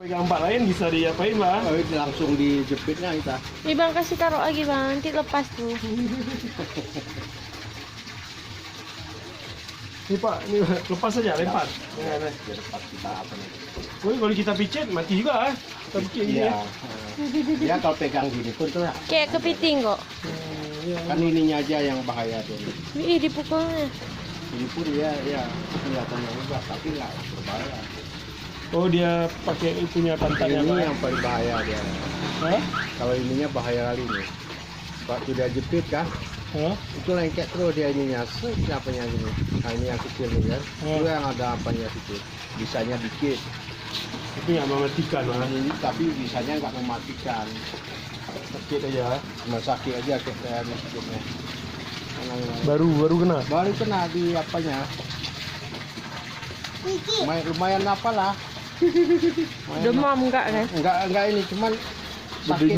Gambar lain bisa diapain bang? Oh, itu langsung dijepitnya kita. Nih bang, kasih taruh lagi bang, nanti lepas tuh. Ini pak, ini lepas saja, lempar. Lepas kita apa nih? Oh, kalau kita picit mati juga ah. Kita picit gini Iya. ya. Dia kalau pegang gini pun tuh Kayak kepiting kok. kan ininya aja yang bahaya tuh. Ih, dipukulnya. Ini pun dia ya kelihatannya enggak, tapi nggak berbahaya. Oh dia pakai punya tantanya Ini bang. yang paling bahaya dia. Hah? Kalau ininya bahaya kali ini. Waktu dia jepit kan, Hah? itu lengket terus dia ininya. Apanya gini. Nah ini yang kecil nih kan. Itu yang ada apanya sedikit. Bisanya dikit. Tapi nggak mematikan Nah, bang. ini tapi bisanya nggak mematikan. Sakit aja. Cuma sakit aja kayak saya sedikitnya. Baru kena. Baru kena di apanya. Lumayan apa lah. Demam enggak kan? Enggak ini cuman Gede sakit.